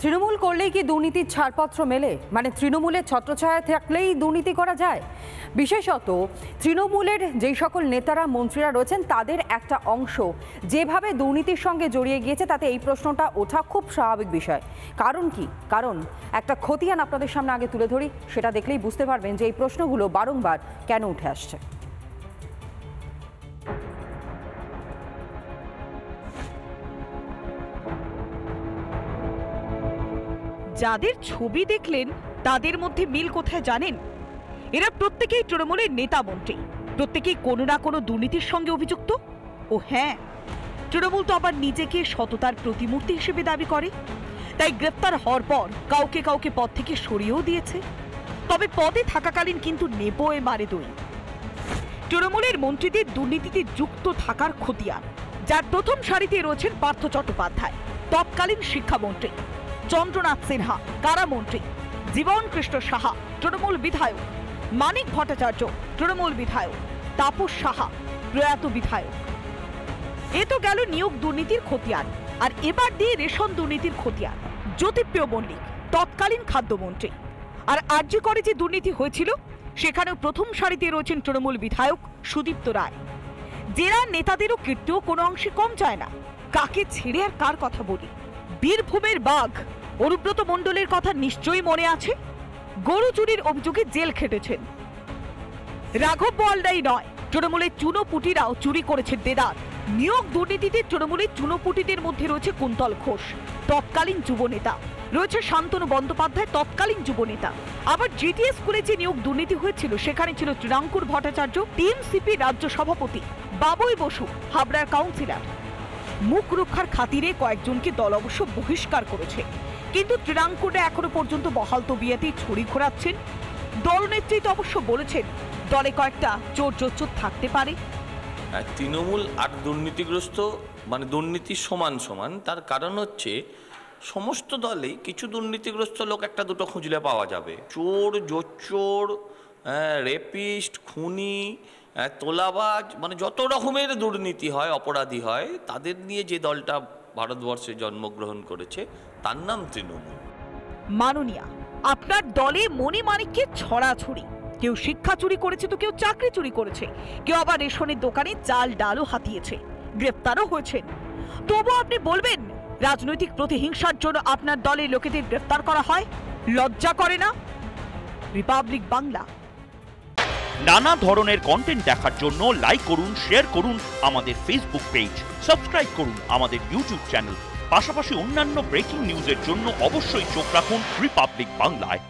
তৃণমূল করলেই কি দুর্নীতির ছাড়পত্র মেলে? মানে তৃণমূলের ছত্রছায়া থাকলেই দুর্নীতি করা যায়? বিশেষত তৃণমূলের যেই সকল নেতারা মন্ত্রীরা রয়েছেন তাদের একটা অংশ যেভাবে দুর্নীতির সঙ্গে জড়িয়ে গিয়েছে তাতে এই প্রশ্নটা ওঠা খুব স্বাভাবিক বিষয়। কারণ কি? কারণ একটা খতিয়ান আপনাদের সামনে আগে তুলে ধরি, সেটা দেখলেই বুঝতে পারবেন যে এই প্রশ্নগুলো বারংবার কেন উঠে আসছে। যাদের ছবি দেখলেন তাদের মধ্যে মিল কোথায় জানেন? এরা প্রত্যেকেই তৃণমূলের নেতা মন্ত্রী, প্রত্যেকেই কোনো না কোনো দুর্নীতির সঙ্গে অভিযুক্ত। ও হ্যাঁ, তৃণমূল তো আবার নিজেকে সততার প্রতিমূর্তি হিসেবে দাবি করে, তাই গ্রেপ্তার হওয়ার পর কাউকে কাউকে পদ থেকে সরিয়েও দিয়েছে। তবে পদে থাকাকালীন কিন্তু নেপোয়ে মারে দই। তৃণমূলের মন্ত্রীদের দুর্নীতিতে যুক্ত থাকার খতিয়ান, যার প্রথম সারিতে রয়েছেন পার্থ চট্টোপাধ্যায়, তৎকালীন শিক্ষামন্ত্রী, চন্দ্রনাথ সিনহা, কারামন্ত্রী, জীবন কৃষ্ণ সাহা, তৃণমূল বিধায়ক, মানিক ভট্টাচার্য, তৃণমূল বিধায়ক, তাপস সাহা, প্রয়াত বিধায়ক। এ তো গেল নিয়োগ দুর্নীতির খতিয়ান। আর এবার দিয়ে রেশন দুর্নীতির খতিয়ান। জ্যোতিপ্রিয় মল্লিক, তৎকালীন খাদ্যমন্ত্রী। আর আরজি করে যে দুর্নীতি হয়েছিল সেখানেও প্রথম সারিতে রয়েছেন তৃণমূল বিধায়ক সুদীপ্ত রায়। জেলার নেতাদেরও কীর্তিও কোনো অংশে কম যায় না। কাকে ছেড়ে আর কার কথা বলি? বীরভূমের বাঘ অনুব্রত মণ্ডলের কথা নিশ্চয়ই মনে আছে। গরু চুরির অভিযোগে জেল খেটেছেন। রাঘব বোয়ালদাই নয়, তৃণমূলের চুনোপুটিরাও চুরি করেছে দেদার। নিয়োগ দুর্নীতিতে তৃণমূলের চুনোপুটিদের মধ্যে রয়েছে কুন্তল ঘোষ, তৎকালীন যুব নেতা, রয়েছে শান্তনু বন্দ্যোপাধ্যায়, তৎকালীন যুব নেতা। আবার জিটিএস স্কুলে যে নিয়োগ দুর্নীতি হয়েছিল সেখানে ছিল ত্রিনাঙ্কুর ভট্টাচার্য, টিএমসিপি রাজ্য সভাপতি, বাবুই বসু, হাবড়ার কাউন্সিলর। মুখ রক্ষার খাতিরে কয়েকজনকে দল অবশ্য বহিষ্কার করেছে, কিন্তু ত্রিনাঙ্কুরে এখনো পর্যন্ত বহাল তবিয়াতেই ছড়ি ঘোরাচ্ছেন। দলনেত্রী তো অবশ্য বলেছেন দলে কয়েকটা চোর জোচ্চোর থাকতে পারে। তৃণমূল আর দুর্নীতিগ্রস্ত, মানে দুর্নীতি সমান সমান। তার কারণ হচ্ছে সমস্ত দলেই কিছু দুর্নীতিগ্রস্ত লোক একটা দুটো খুঁজলে পাওয়া যাবে। চোর, জোচ্চোর, রেপিস্ট, খুনি, তোলাবাজ, মানে যত রকমের দুর্নীতি হয়, অপরাধী হয়, তাদের নিয়ে যে দলটা ভারতবর্ষে জন্মগ্রহণ করেছে তার নাম তৃণমূল। মাননীয়া, আপনার দলে মণিমাণিক্যে ছড়াছড়ি। কেউ শিক্ষা চুরি করেছে তো কেউ চাকরি চুরি করেছে, কেউ আবার রেশনের দোকানে চাল ডালও হাতিয়েছে, গ্রেপ্তারও হয়েছেন। তবু আপনি বলবেন রাজনৈতিক প্রতিহিংসার জন্য আপনার দলের লোকেদের গ্রেপ্তার করা হয়? লজ্জা করে না? রিপাবলিক বাংলা। নানা ধরনের কন্টেন্ট দেখার জন্য লাইক করুন, শেয়ার করুন আমাদের ফেসবুক পেজ, সাবস্ক্রাইব করুন আমাদের ইউটিউব চ্যানেল। পাশাপাশি অন্যান্য ব্রেকিং নিউজের জন্য অবশ্যই চোখ রাখুন রিপাবলিক বাংলায়।